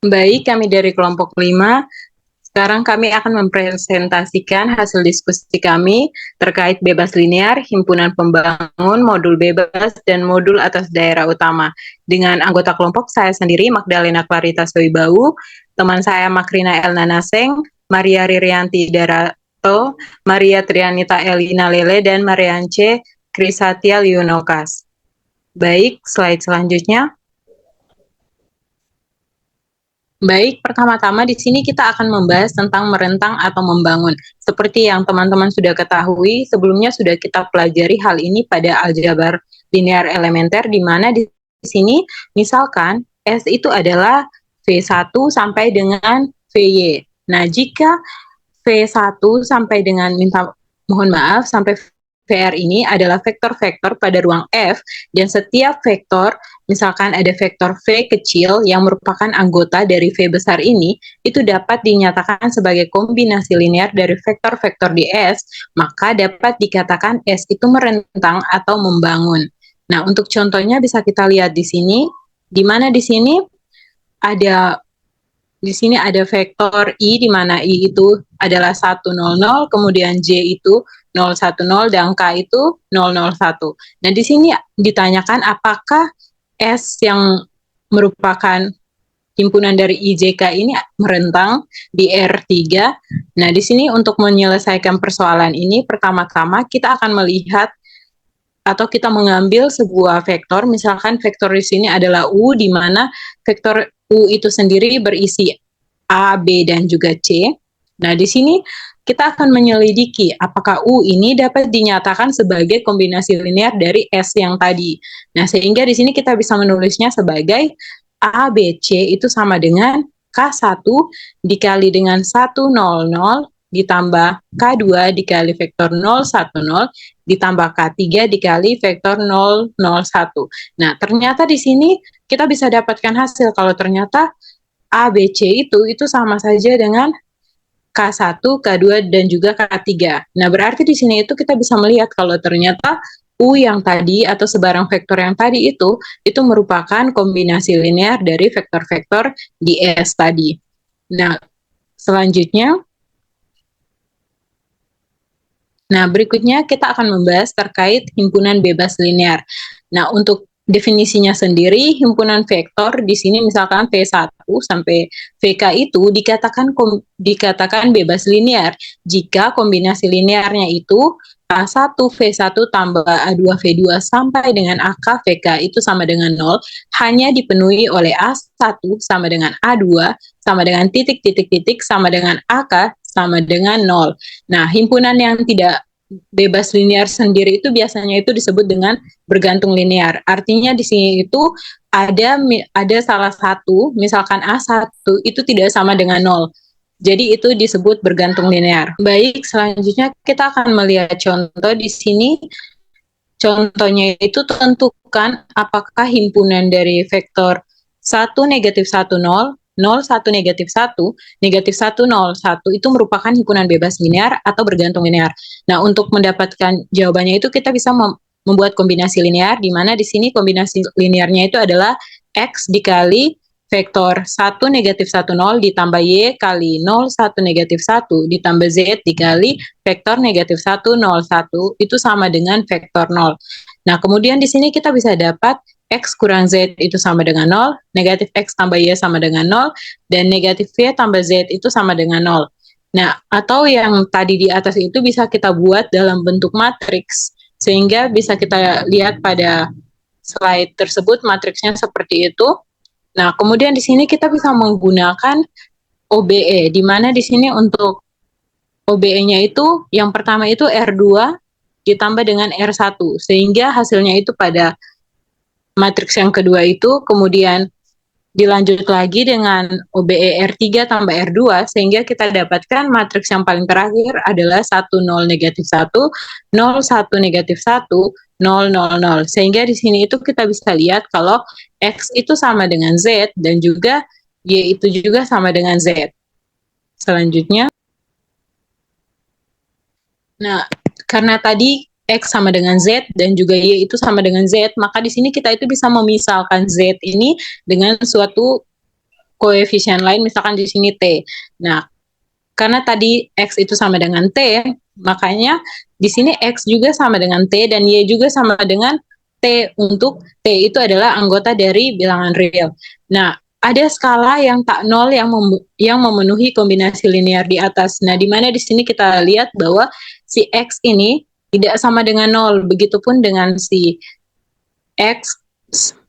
Baik, kami dari kelompok 5. Sekarang kami akan mempresentasikan hasil diskusi kami terkait bebas linear, himpunan pembangun, modul bebas, dan modul atas daerah utama. Dengan anggota kelompok saya sendiri, Magdalena Clarita Soibau, teman saya Makrina Elna Naseng, Maria Ririanti Darato, Maria Trianita Elina Lele, dan Mariance Krisatia Liunokas. Baik, slide selanjutnya. Baik, pertama-tama di sini kita akan membahas tentang merentang atau membangun. Seperti yang teman-teman sudah ketahui, sebelumnya sudah kita pelajari hal ini pada aljabar linear elementer, di mana di sini misalkan S itu adalah V1 sampai dengan VY. Nah, jika V1 sampai dengan mohon maaf, sampai VR ini adalah vektor-vektor pada ruang F, dan setiap vektor, misalkan ada vektor V kecil yang merupakan anggota dari V besar ini, itu dapat dinyatakan sebagai kombinasi linear dari vektor-vektor di S, maka dapat dikatakan S itu merentang atau membangun. Nah, untuk contohnya bisa kita lihat di sini, di mana di sini ada vektor I, di mana I itu adalah 100, kemudian J itu 010, dan K itu 001. Nah, di sini ditanyakan apakah S yang merupakan himpunan dari IJK ini merentang di R3. Nah, di sini untuk menyelesaikan persoalan ini, pertama-tama kita akan melihat atau kita mengambil sebuah vektor, misalkan vektor di sini adalah U, di mana vektor U itu sendiri berisi A, B, dan juga C. Nah, di sini kita akan menyelidiki apakah U ini dapat dinyatakan sebagai kombinasi linear dari S yang tadi. Nah, sehingga di sini kita bisa menulisnya sebagai A, B, C itu sama dengan K1 dikali dengan 100 ditambah K2 dikali vektor 010 ditambah K3 dikali vektor 001. Nah, ternyata di sini kita bisa dapatkan hasil kalau ternyata A, B, C itu sama saja dengan K1, K2, dan juga K3. Nah, berarti di sini itu kita bisa melihat kalau ternyata U yang tadi atau sebarang vektor yang tadi itu merupakan kombinasi linear dari vektor-vektor di S tadi. Nah, selanjutnya, berikutnya kita akan membahas terkait himpunan bebas linear. Nah, untuk definisinya sendiri, himpunan vektor di sini misalkan V1 sampai VK itu dikatakan bebas linear jika kombinasi linearnya itu A1 V1 tambah A2 V2 sampai dengan AK VK itu sama dengan 0 hanya dipenuhi oleh A1 sama dengan A2 sama dengan titik-titik-titik sama dengan AK sama dengan 0. Nah, himpunan yang tidak bebas linear sendiri itu biasanya itu disebut dengan bergantung linear. Artinya di sini itu ada salah satu, misalkan A1 itu tidak sama dengan 0. Jadi itu disebut bergantung linear. Baik, selanjutnya kita akan melihat contoh di sini. Contohnya itu tentukan apakah himpunan dari vektor 1 negatif 1 0, 0 1 negatif 1, negatif 1 0 1 itu merupakan himpunan bebas linear atau bergantung linear. Nah, untuk mendapatkan jawabannya itu kita bisa membuat kombinasi linear, di mana di sini kombinasi linearnya itu adalah X dikali vektor 1 negatif 1 0 ditambah Y kali 0 1 negatif 1 ditambah Z dikali vektor negatif 1 0 1 itu sama dengan vektor 0. Nah, kemudian di sini kita bisa dapat X kurang Z itu sama dengan 0, negatif X tambah Y sama dengan 0, dan negatif Y tambah Z itu sama dengan 0. Nah, atau yang tadi di atas itu bisa kita buat dalam bentuk matriks, sehingga bisa kita lihat pada slide tersebut matriksnya seperti itu. Nah, kemudian di sini kita bisa menggunakan OBE, di mana di sini untuk OBE-nya itu yang pertama itu R2 ditambah dengan R1, sehingga hasilnya itu pada matriks yang kedua itu kemudian dilanjut lagi dengan OBE R3 tambah R2, sehingga kita dapatkan matriks yang paling terakhir adalah 1, 0, negatif 1, 0, 1, negatif 1, 0, 0, 0. Sehingga di sini itu kita bisa lihat kalau X itu sama dengan Z, dan juga Y itu juga sama dengan Z. Selanjutnya, nah, karena tadi X sama dengan Z dan juga Y itu sama dengan Z, maka di sini kita itu bisa memisalkan Z ini dengan suatu koefisien lain, misalkan di sini T. Nah, karena tadi X itu sama dengan T, makanya di sini X juga sama dengan T dan Y juga sama dengan T, untuk T itu adalah anggota dari bilangan real. Nah, ada skala yang tak nol yang memenuhi kombinasi linear di atas. Nah, di mana di sini kita lihat bahwa si X ini tidak sama dengan nol, begitupun dengan si X,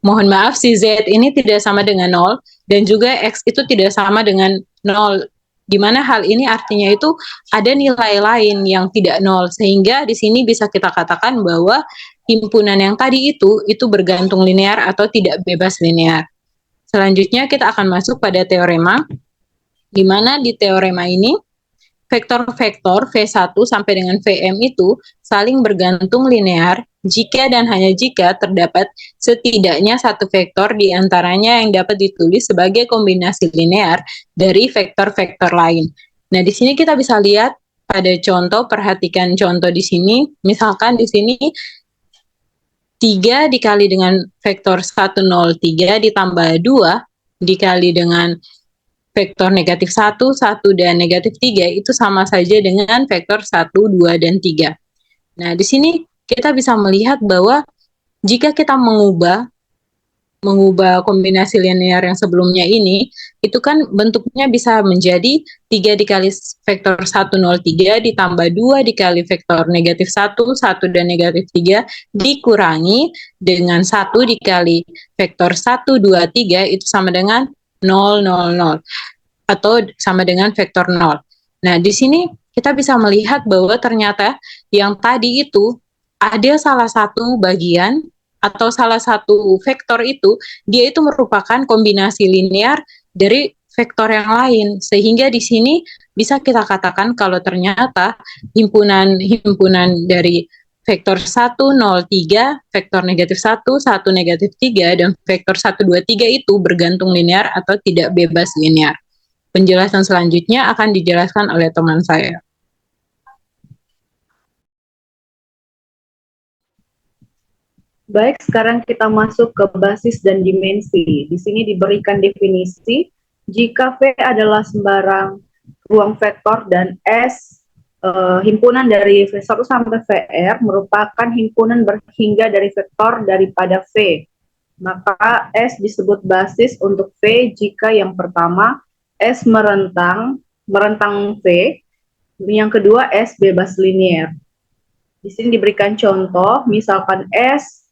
mohon maaf, si Z ini tidak sama dengan 0, dan juga X itu tidak sama dengan 0. Di mana hal ini artinya itu ada nilai lain yang tidak 0, sehingga di sini bisa kita katakan bahwa himpunan yang tadi itu bergantung linear atau tidak bebas linear. Selanjutnya kita akan masuk pada teorema, di mana di teorema ini vektor-vektor V1 sampai dengan Vm itu saling bergantung linear jika dan hanya jika terdapat setidaknya satu vektor di antaranya yang dapat ditulis sebagai kombinasi linear dari vektor-vektor lain. Nah, di sini kita bisa lihat pada contoh, perhatikan contoh di sini. Misalkan di sini 3 dikali dengan vektor 103 ditambah 2 dikali dengan vektor negatif 1, 1, dan negatif 3 itu sama saja dengan vektor 1, 2, dan 3. Nah, di sini kita bisa melihat bahwa jika kita mengubah kombinasi linear yang sebelumnya ini, itu kan bentuknya bisa menjadi 3 dikali vektor 103 ditambah 2 dikali vektor negatif 1, 1, dan negatif 3 dikurangi dengan 1 dikali vektor 1, 2, 3 itu sama dengan 0, 0, 0. Atau sama dengan vektor 0. Nah, di sini kita bisa melihat bahwa ternyata yang tadi itu ada salah satu bagian atau salah satu vektor itu, dia itu merupakan kombinasi linear dari vektor yang lain. Sehingga di sini bisa kita katakan kalau ternyata himpunan dari vektor 103, vektor negatif 1, 1 negatif 3, dan vektor 123 itu bergantung linear atau tidak bebas linear. Penjelasan selanjutnya akan dijelaskan oleh teman saya. Baik, sekarang kita masuk ke basis dan dimensi. Di sini diberikan definisi, jika V adalah sembarang ruang vektor dan S himpunan dari V1 sampai VR merupakan himpunan berhingga dari vektor daripada V. Maka S disebut basis untuk V jika yang pertama S merentang V, yang kedua S bebas linear. Di sini diberikan contoh, misalkan S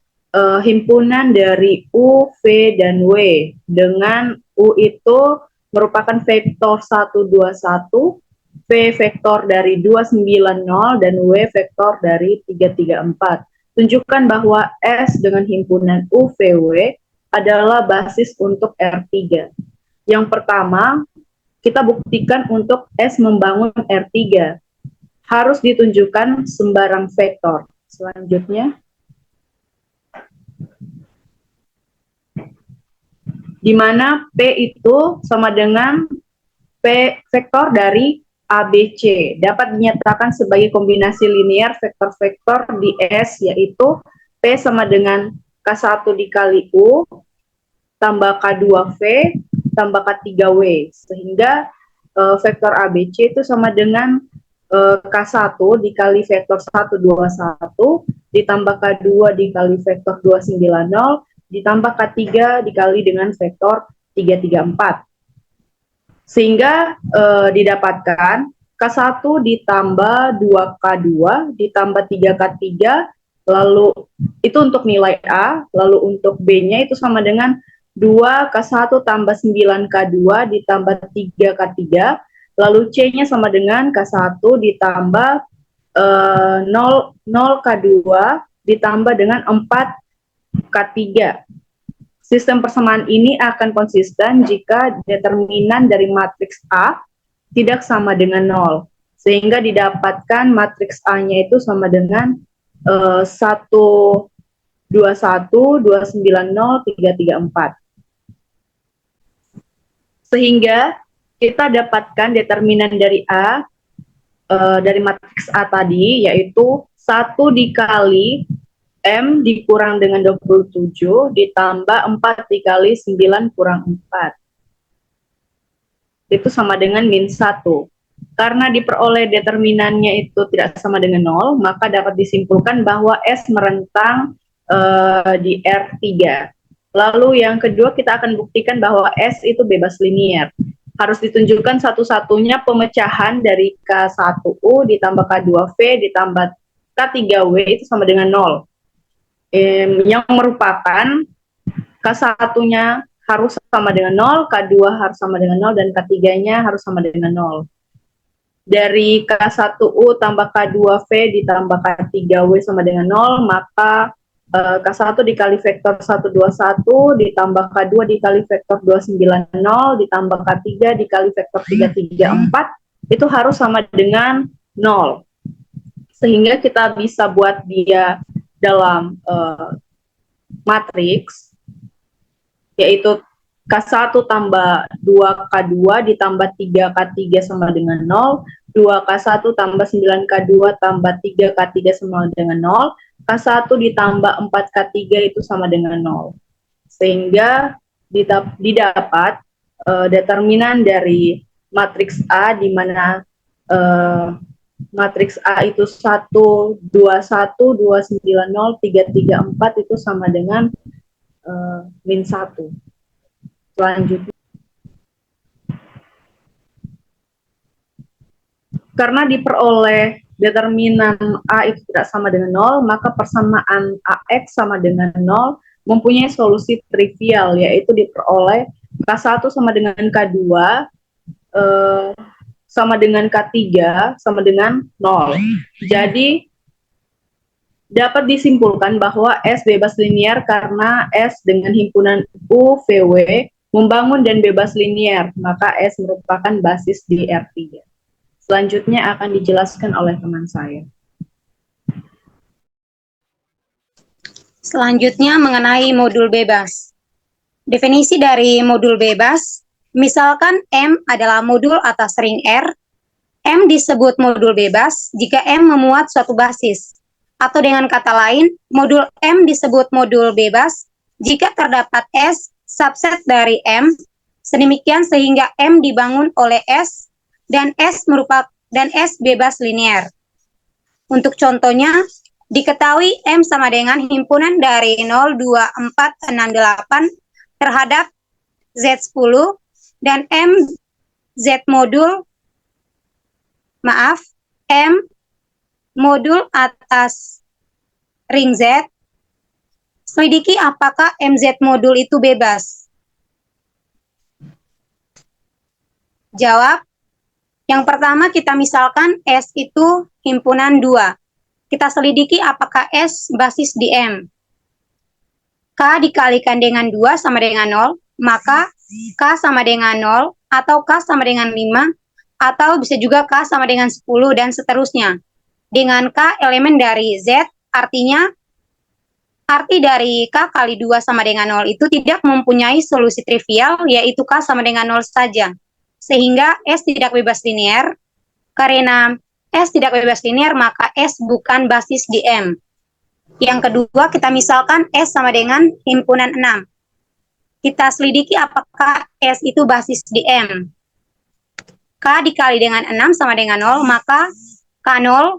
himpunan dari U, V, dan W, dengan U itu merupakan vektor 121, V vektor dari 290, dan W vektor dari 334. Tunjukkan bahwa S dengan himpunan U, V, W adalah basis untuk R3. Yang pertama, kita buktikan untuk S membangun R3. Harus ditunjukkan sembarang vektor. Selanjutnya, di mana P itu sama dengan P vektor dari ABC. Dapat dinyatakan sebagai kombinasi linear vektor-vektor di S, yaitu P sama dengan K1 dikali U, tambah K2V, tambah K3W. Sehingga vektor ABC itu sama dengan K1 dikali vektor 121, ditambah K2 dikali vektor 290, ditambah K3 dikali dengan vektor 334. Sehingga didapatkan K1 ditambah 2K2 ditambah 3K3, lalu itu untuk nilai A, lalu untuk B-nya itu sama dengan 2K1 tambah 9K2 ditambah 3K3, lalu C-nya sama dengan K1 ditambah 0K2 ditambah dengan 4K3. Sistem persamaan ini akan konsisten jika determinan dari matriks A tidak sama dengan 0. Sehingga didapatkan matriks A-nya itu sama dengan 1, 21, 290, 334. Sehingga kita dapatkan determinan dari A, dari matriks A tadi, yaitu 1 dikali M dikurang dengan 27 ditambah 4 dikali 9 kurang 4. itu sama dengan min 1. Karena diperoleh determinannya itu tidak sama dengan 0, maka dapat disimpulkan bahwa S merentang di R3. Lalu yang kedua kita akan buktikan bahwa S itu bebas linier. Harus ditunjukkan satu-satunya pemecahan dari K1U ditambah K2V ditambah K3W itu sama dengan 0. Yang merupakan K1-nya harus sama dengan 0, K2 harus sama dengan 0, dan K3-nya harus sama dengan 0. Dari K1U tambah K2V ditambah K3W sama dengan 0, maka K1 dikali vektor 121 ditambah K2 dikali vektor 290 ditambah K3 dikali vektor 334 itu harus sama dengan 0. Sehingga kita bisa buat dia dalam matriks, yaitu K1 tambah 2K2 ditambah 3K3 sama dengan 0, 2K1 tambah 9K2 tambah 3K3 sama dengan 0, K1 ditambah 4K3 itu sama dengan 0. Sehingga didapat determinan dari matriks A, di mana matriks A itu 1, 2, 1, 2, 9, 0, 3, 3, 4 itu sama dengan min 1. Selanjutnya, karena diperoleh determinan A itu tidak sama dengan 0, maka persamaan AX sama dengan 0 mempunyai solusi trivial, yaitu diperoleh K1 sama dengan K2 sama dengan K3 sama dengan 0. Jadi dapat disimpulkan bahwa S bebas linier karena S dengan himpunan U, VW membangun dan bebas linier, maka S merupakan basis di R3. Selanjutnya akan dijelaskan oleh teman saya. Selanjutnya mengenai modul bebas. Definisi dari modul bebas, misalkan M adalah modul atas ring R, M disebut modul bebas jika M memuat suatu basis. Atau dengan kata lain, modul M disebut modul bebas jika terdapat S subset dari M, sedemikian sehingga M dibangun oleh S dan S bebas linier. Untuk contohnya, diketahui M sama dengan himpunan dari 0, 2, 4, 6, 8 terhadap Z10 dan M modul atas ring Z. Selidiki apakah MZ modul itu bebas. Jawab. Yang pertama kita misalkan S itu himpunan 2. Kita selidiki apakah S basis di M. K dikalikan dengan 2 sama dengan 0, maka K sama dengan 0, atau K sama dengan 5, atau bisa juga K sama dengan 10, dan seterusnya. Dengan K elemen dari Z, artinya arti dari K kali 2 sama dengan 0 itu tidak mempunyai solusi trivial, yaitu K sama dengan 0 saja. Sehingga S tidak bebas linier. Karena S tidak bebas linier, maka S bukan basis di M. Yang kedua, kita misalkan S sama dengan himpunan 6. Kita selidiki apakah S itu basis di M. K dikali dengan 6 sama dengan 0, maka K0,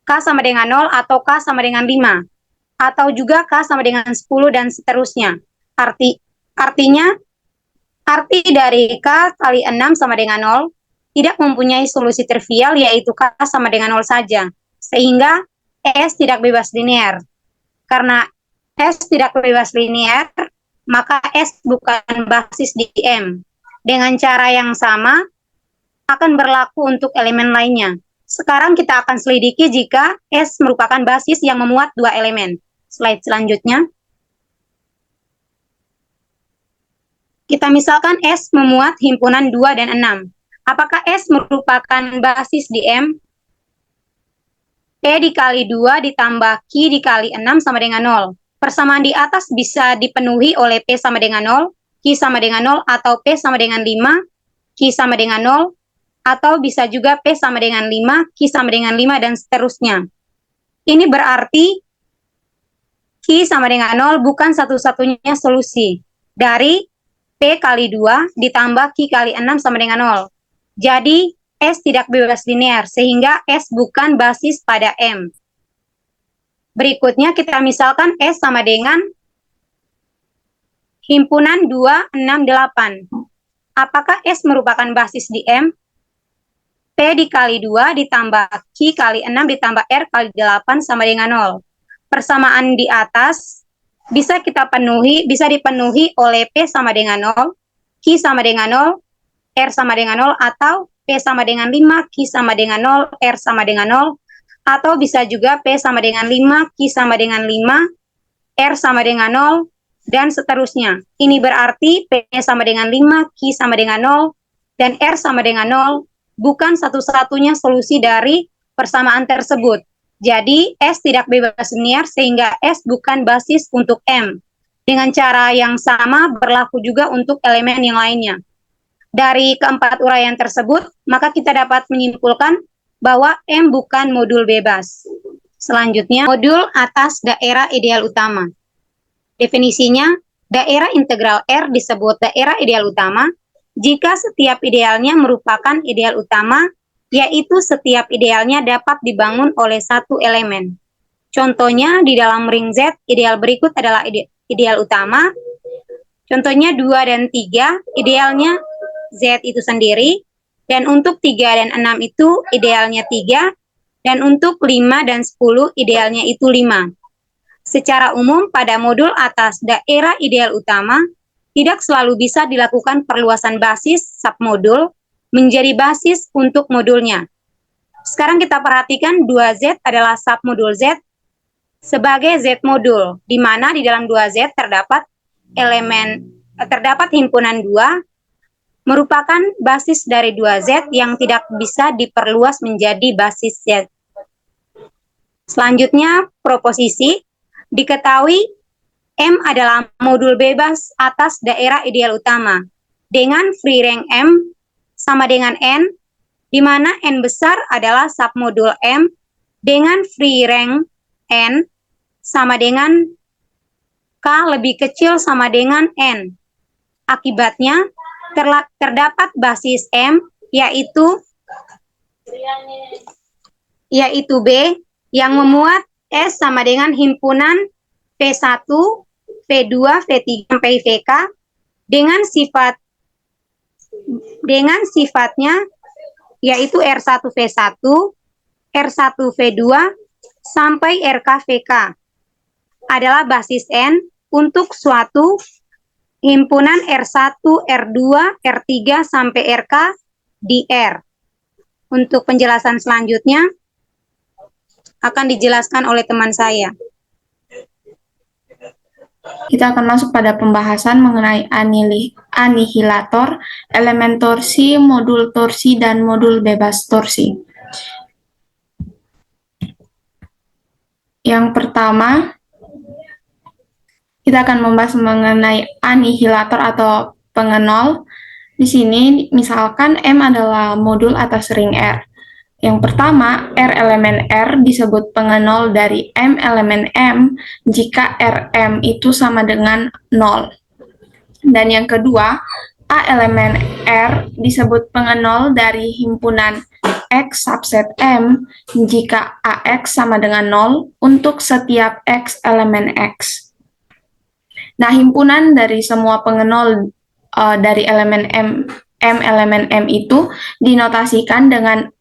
K sama dengan 0 atau K sama dengan 5. Atau juga K sama dengan 10 dan seterusnya. Artinya, arti dari K kali 6 sama dengan 0 tidak mempunyai solusi trivial, yaitu K sama dengan 0 saja. Sehingga S tidak bebas linier. Karena S tidak bebas linier, maka S bukan basis di M. Dengan cara yang sama, akan berlaku untuk elemen lainnya. Sekarang kita akan selidiki jika S merupakan basis yang memuat 2 elemen. Slide selanjutnya. Kita misalkan S memuat himpunan 2 dan 6. Apakah S merupakan basis di M? P dikali 2 ditambah Q dikali 6 sama dengan 0. Persamaan di atas bisa dipenuhi oleh P sama dengan 0, Q sama dengan 0, atau P sama dengan 5, Q sama dengan 0, atau bisa juga P sama dengan 5, Q sama dengan 5, dan seterusnya. Ini berarti Q sama dengan 0 bukan satu-satunya solusi dari P P kali 2 ditambah Q kali 6 sama dengan 0. Jadi, S tidak bebas linear, sehingga S bukan basis pada M. Berikutnya kita misalkan S sama dengan himpunan 2, 6, 8. Apakah S merupakan basis di M? P dikali 2 ditambah Q kali 6 ditambah R kali 8 sama dengan 0. Persamaan di atas bisa dipenuhi oleh P sama dengan 0, Q sama dengan 0, R sama dengan 0, atau P sama dengan 5, Q sama dengan 0, R sama dengan 0, atau bisa juga P sama dengan 5, Q sama dengan 5, R sama dengan 0, dan seterusnya. Ini berarti P sama dengan 5, Q sama dengan 0, dan R sama dengan 0, bukan satu-satunya solusi dari persamaan tersebut. Jadi, S tidak bebas linear sehingga S bukan basis untuk M. Dengan cara yang sama berlaku juga untuk elemen yang lainnya. Dari keempat uraian tersebut, maka kita dapat menyimpulkan bahwa M bukan modul bebas. Selanjutnya, modul atas daerah ideal utama. Definisinya, daerah integral R disebut daerah ideal utama jika setiap idealnya merupakan ideal utama, yaitu setiap idealnya dapat dibangun oleh satu elemen. Contohnya, di dalam ring Z, ideal berikut adalah ideal utama. Contohnya 2 dan 3, idealnya Z itu sendiri, dan untuk 3 dan 6 itu idealnya 3, dan untuk 5 dan 10 idealnya itu 5. Secara umum, pada modul atas daerah ideal utama, tidak selalu bisa dilakukan perluasan basis submodul menjadi basis untuk modulnya. Sekarang kita perhatikan 2Z adalah submodul Z sebagai Z modul, di mana di dalam 2Z terdapat himpunan 2 merupakan basis dari 2Z yang tidak bisa diperluas menjadi basis Z. Selanjutnya, proposisi. Diketahui M adalah modul bebas atas daerah ideal utama dengan free rank M sama dengan N, di mana N besar adalah submodul M dengan free rank N sama dengan K lebih kecil sama dengan N. Akibatnya, terdapat basis M, yaitu B, yang memuat S sama dengan himpunan V1, V2, V3, sampai VK dengan sifatnya yaitu R1 V1, R1 V2, sampai RK VK adalah basis N untuk suatu himpunan R1, R2, R3, sampai RK di R. Untuk penjelasan selanjutnya akan dijelaskan oleh teman saya. Kita akan masuk pada pembahasan mengenai anihilator, elemen torsi, modul torsi, dan modul bebas torsi. Yang pertama, kita akan membahas mengenai anihilator atau pengenol. Di sini, misalkan M adalah modul atas ring R. Yang pertama, R elemen R disebut pengenol dari M elemen M jika Rm itu sama dengan 0. Dan yang kedua, A elemen R disebut pengenol dari himpunan X subset M jika AX sama dengan 0 untuk setiap X elemen X. Nah, himpunan dari semua pengenol dari elemen M elemen M itu dinotasikan dengan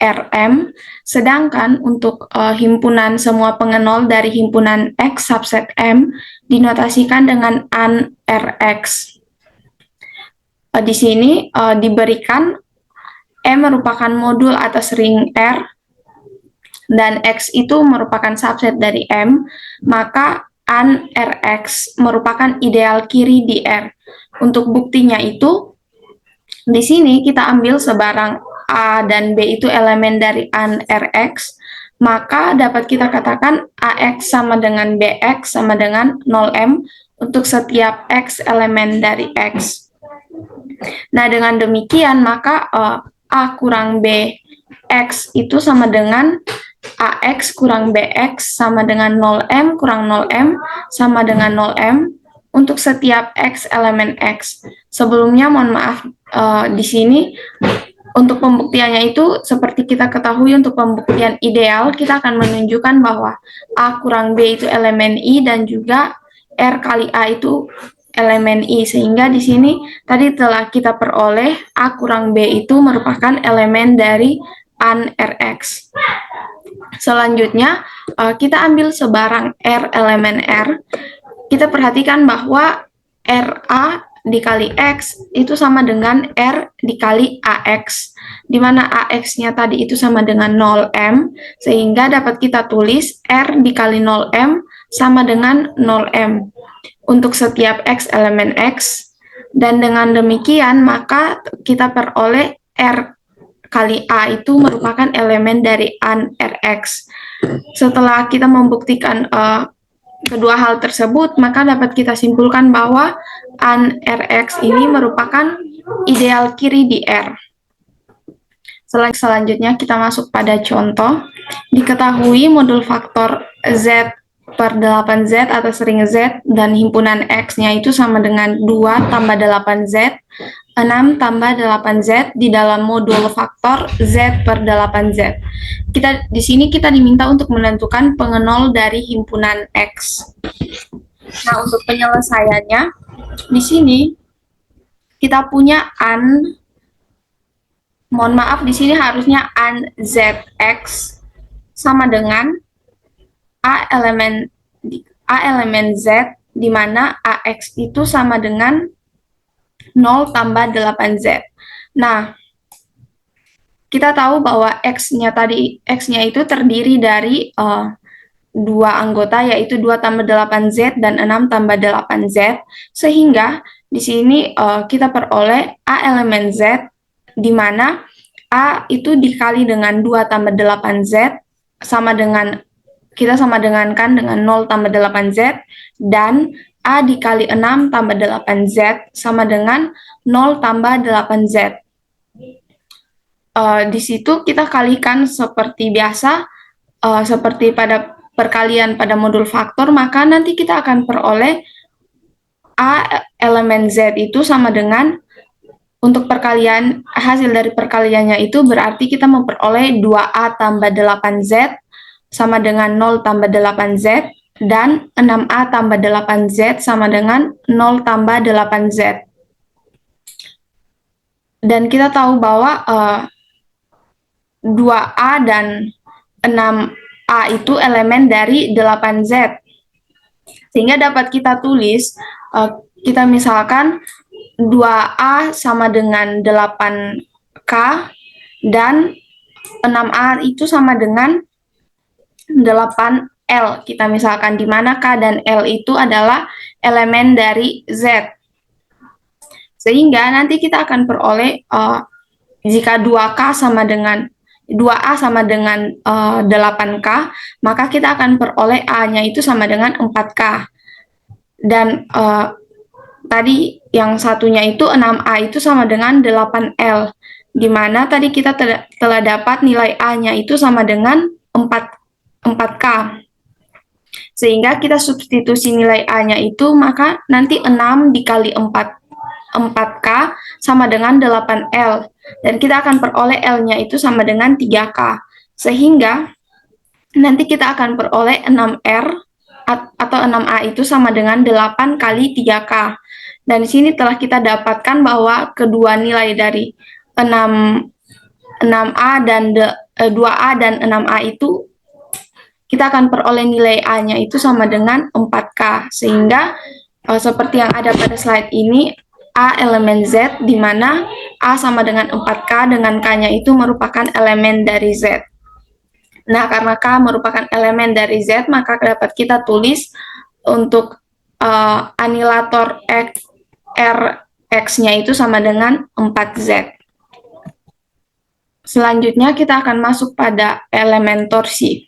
Rm, sedangkan untuk himpunan semua pengenol dari himpunan X subset M dinotasikan dengan Rx. Di sini diberikan M merupakan modul atas ring R dan X itu merupakan subset dari M, maka Rx merupakan ideal kiri di R. Untuk buktinya itu, di sini kita ambil sebarang A dan B itu elemen dari Rx, maka dapat kita katakan AX sama dengan BX sama dengan 0M untuk setiap X elemen dari X. Nah, dengan demikian, maka A kurang BX itu sama dengan AX kurang BX sama dengan 0M kurang 0M sama dengan 0M, untuk setiap X elemen X. Sebelumnya mohon maaf, di sini untuk pembuktiannya itu seperti kita ketahui, untuk pembuktian ideal kita akan menunjukkan bahwa A kurang B itu elemen I dan juga R kali A itu elemen I, sehingga di sini tadi telah kita peroleh A kurang B itu merupakan elemen dari AN Rx. Selanjutnya kita ambil sebarang R elemen R. Kita perhatikan bahwa RA dikali X itu sama dengan R dikali AX, di mana AX-nya tadi itu sama dengan 0M, sehingga dapat kita tulis R dikali 0M sama dengan 0M untuk setiap X elemen X, dan dengan demikian maka kita peroleh R kali A itu merupakan elemen dari AN Rx. Setelah kita membuktikan kedua hal tersebut, maka dapat kita simpulkan bahwa AN Rx ini merupakan ideal kiri di R. Selanjutnya kita masuk pada contoh. Diketahui modul faktor Z per 8Z atau sering Z dan himpunan X-nya itu sama dengan 2 tambah 8Z, 6 tambah 8Z di dalam modul faktor Z per 8Z. Di sini kita diminta untuk menentukan pengenol dari himpunan X. Nah, untuk penyelesaiannya, di sini kita punya AN, mohon maaf, di sini harusnya AN ZX sama dengan A elemen Z, di mana AX itu sama dengan 0 tambah 8Z. Nah, kita tahu bahwa X-nya itu terdiri dari dua anggota, yaitu 2 tambah 8Z dan 6 tambah 8Z, sehingga di sini kita peroleh A elemen Z, di mana A itu dikali dengan 2 tambah 8Z, kita sama dengankan dengan 0 tambah 8Z, dan A dikali 6 tambah 8Z sama dengan 0 tambah 8Z. Di situ kita kalikan seperti biasa, seperti pada perkalian pada modul faktor, maka nanti kita akan peroleh A elemen Z itu sama dengan, untuk perkalian, hasil dari perkaliannya itu berarti kita memperoleh 2A tambah 8Z sama dengan 0 tambah 8Z, dan 6A tambah 8Z sama dengan 0 tambah 8Z. Dan kita tahu bahwa 2A dan 6A itu elemen dari 8Z. Sehingga dapat kita tulis, kita misalkan 2A sama dengan 8K, dan 6A itu sama dengan 8L. Kita misalkan di mana K dan L itu adalah elemen dari Z. Sehingga nanti kita akan peroleh jika 2A sama dengan 8K, maka kita akan peroleh A-nya itu sama dengan 4K. Dan tadi yang satunya itu 6A itu sama dengan 8L, di mana tadi kita telah dapat nilai A-nya itu sama dengan 4K. Sehingga kita substitusi nilai A-nya itu, maka nanti 6 dikali 4K sama dengan 8L. Dan kita akan peroleh L-nya itu sama dengan 3K. Sehingga nanti kita akan peroleh 6R atau 6A itu sama dengan 8 kali 3K. Dan di sini telah kita dapatkan bahwa kedua nilai dari 6A dan 2A dan 6A itu, kita akan peroleh nilai A-nya itu sama dengan 4K. Sehingga seperti yang ada pada slide ini, A elemen Z, di mana A sama dengan 4K, dengan K-nya itu merupakan elemen dari Z. Nah, karena K merupakan elemen dari Z, maka dapat kita tulis untuk anilator Rx-nya itu sama dengan 4Z. Selanjutnya kita akan masuk pada elemen torsi.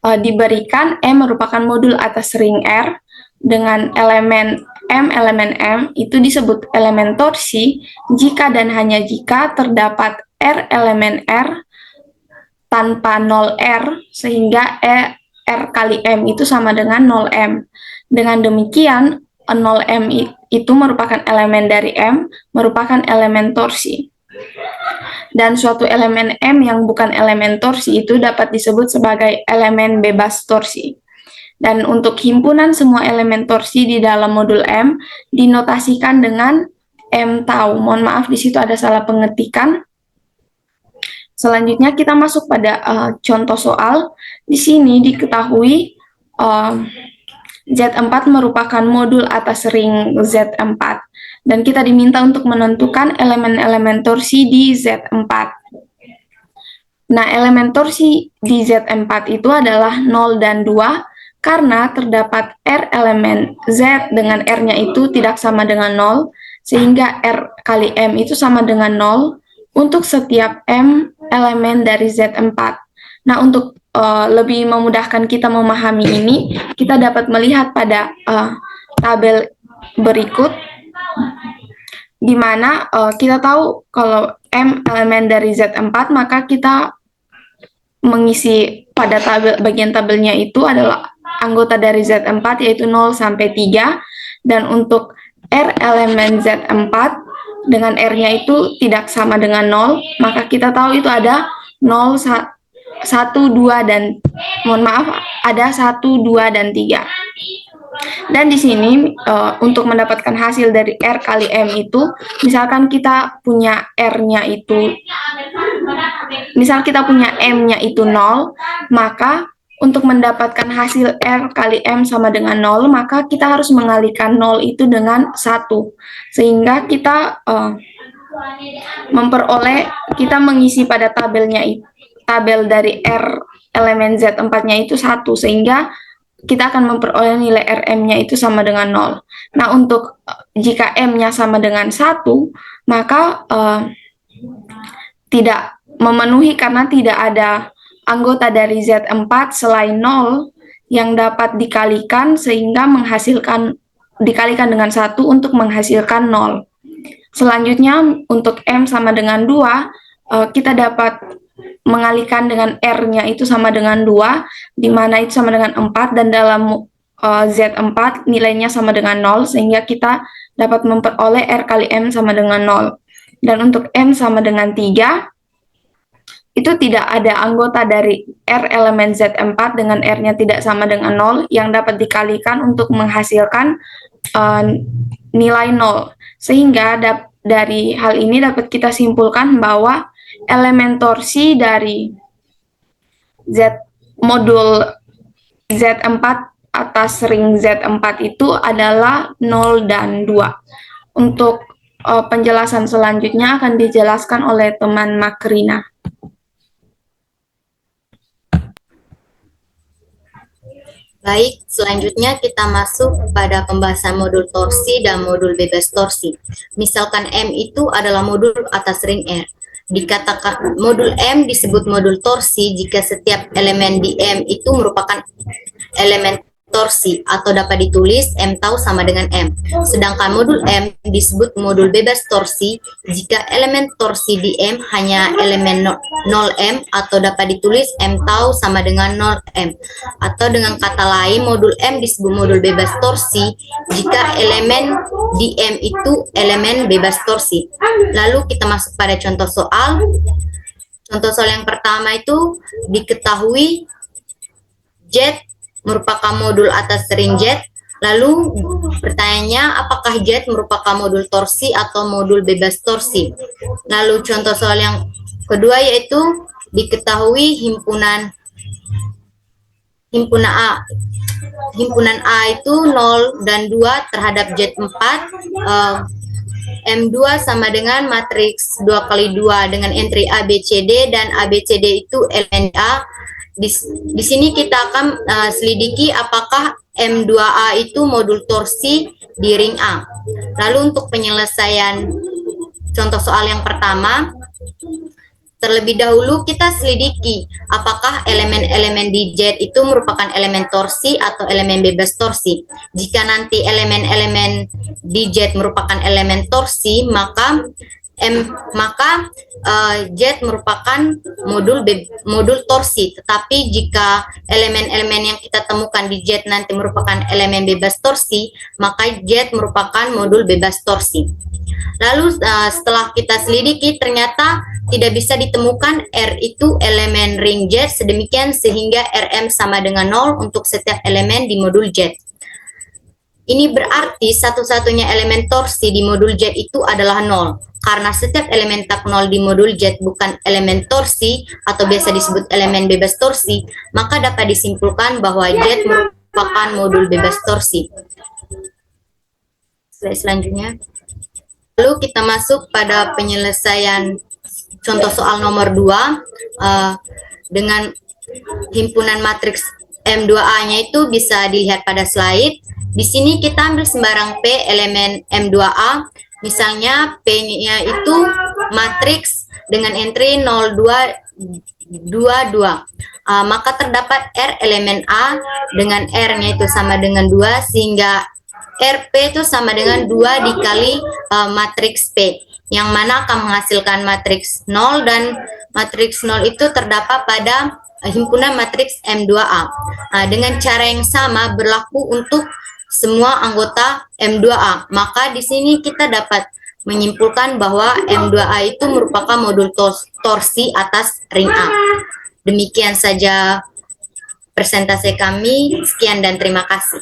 Diberikan M merupakan modul atas ring R dengan elemen M itu disebut elemen torsi jika dan hanya jika terdapat R elemen R tanpa 0R, sehingga R kali M itu sama dengan 0M. Dengan demikian, 0M itu merupakan elemen dari M, merupakan elemen torsi. Dan suatu elemen M yang bukan elemen torsi itu dapat disebut sebagai elemen bebas torsi. Dan untuk himpunan semua elemen torsi di dalam modul M dinotasikan dengan M tau. Mohon maaf, di situ ada salah pengetikan. Selanjutnya kita masuk pada contoh soal. Di sini diketahui Z4 merupakan modul atas ring Z4. Dan kita diminta untuk menentukan elemen-elemen torsi di Z4. Nah, elemen torsi di Z4 itu adalah 0 dan 2, karena terdapat R elemen Z dengan R-nya itu tidak sama dengan 0, sehingga R kali M itu sama dengan 0 untuk setiap M elemen dari Z4. Nah, untuk lebih memudahkan kita memahami ini, kita dapat melihat pada tabel berikut, di mana kita tahu kalau M elemen dari Z4, maka kita mengisi pada bagian tabelnya itu adalah anggota dari Z4 yaitu 0 sampai 3, dan untuk R elemen Z4 dengan R-nya itu tidak sama dengan 0, maka kita tahu itu ada 0, 1, 2, dan mohon maaf, ada 1, 2, dan 3. Dan di sini untuk mendapatkan hasil dari R kali M itu, misalkan kita punya R-nya itu, misal kita punya M-nya itu 0, maka untuk mendapatkan hasil R kali M sama dengan 0, maka kita harus mengalikan 0 itu dengan 1. Sehingga kita kita mengisi pada tabel dari R elemen Z4-nya itu 1, sehingga kita akan memperoleh nilai RM-nya itu sama dengan 0. Nah, untuk jika M-nya sama dengan 1, maka tidak memenuhi karena tidak ada anggota dari Z4 selain 0 yang dapat dikalikan sehingga dikalikan dengan 1 untuk menghasilkan 0. Selanjutnya untuk M sama dengan 2, kita dapat mengalikan dengan R-nya itu sama dengan 2, di mana itu sama dengan 4, dan dalam Z4 nilainya sama dengan 0, sehingga kita dapat memperoleh R kali M sama dengan 0. Dan untuk M sama dengan 3, itu tidak ada anggota dari R elemen Z4 dengan R-nya tidak sama dengan 0 yang dapat dikalikan untuk menghasilkan nilai 0. Sehingga dari hal ini dapat kita simpulkan bahwa elemen torsi dari modul Z4 atas ring Z4 itu adalah 0 dan 2. Untuk penjelasan selanjutnya akan dijelaskan oleh teman Makrina. Baik, selanjutnya kita masuk pada pembahasan modul torsi dan modul bebas torsi. Misalkan M itu adalah modul atas ring R. Dikatakan modul M disebut modul torsi jika setiap elemen di M itu merupakan elemen torsi, atau dapat ditulis M tau sama dengan M. Sedangkan modul M disebut modul bebas torsi jika elemen torsi di M hanya elemen 0M, atau dapat ditulis M tau sama dengan 0M. Atau dengan kata lain, modul M disebut modul bebas torsi jika elemen di M itu elemen bebas torsi. Lalu kita masuk pada contoh soal. Contoh soal yang pertama itu diketahui Z merupakan modul atas ring Z. Lalu pertanyaannya, apakah Z merupakan modul torsi atau modul bebas torsi? Lalu contoh soal yang kedua yaitu diketahui himpunan A itu 0 dan 2 terhadap Z4, M2 sama dengan matriks 2 kali 2 dengan entry ABCD, dan ABCD itu elemen A. Di sini kita akan selidiki apakah M2A itu modul torsi di ring A. Lalu untuk penyelesaian contoh soal yang pertama, terlebih dahulu kita selidiki apakah elemen-elemen di Z itu merupakan elemen torsi atau elemen bebas torsi. Jika nanti elemen-elemen di Z merupakan elemen torsi, maka maka Z merupakan modul torsi. Tetapi jika elemen-elemen yang kita temukan di Z nanti merupakan elemen bebas torsi, maka Z merupakan modul bebas torsi. Lalu setelah kita selidiki, ternyata tidak bisa ditemukan R itu elemen ring Z sedemikian sehingga Rm sama dengan 0 untuk setiap elemen di modul Z. Ini berarti satu-satunya elemen torsi di modul Z itu adalah 0. Karena setiap elemen tak 0 di modul Z bukan elemen torsi atau biasa disebut elemen bebas torsi, maka dapat disimpulkan bahwa Z merupakan modul bebas torsi. Slide selanjutnya. Lalu kita masuk pada penyelesaian contoh soal nomor 2 dengan himpunan matriks M2A-nya itu bisa dilihat pada slide. Di sini kita ambil sembarang P elemen M2A, misalnya P-nya itu matriks dengan entry 0, 2, 2, 2. Maka terdapat R elemen A dengan R-nya itu sama dengan 2, sehingga RP itu sama dengan 2 dikali matriks P, yang mana akan menghasilkan matriks 0, dan matriks 0 itu terdapat pada himpunan matriks M2A. Dengan cara yang sama berlaku untuk semua anggota M2A. Maka di sini kita dapat menyimpulkan bahwa M2A itu merupakan modul torsi atas ring A. Demikian saja presentasi kami. Sekian dan terima kasih.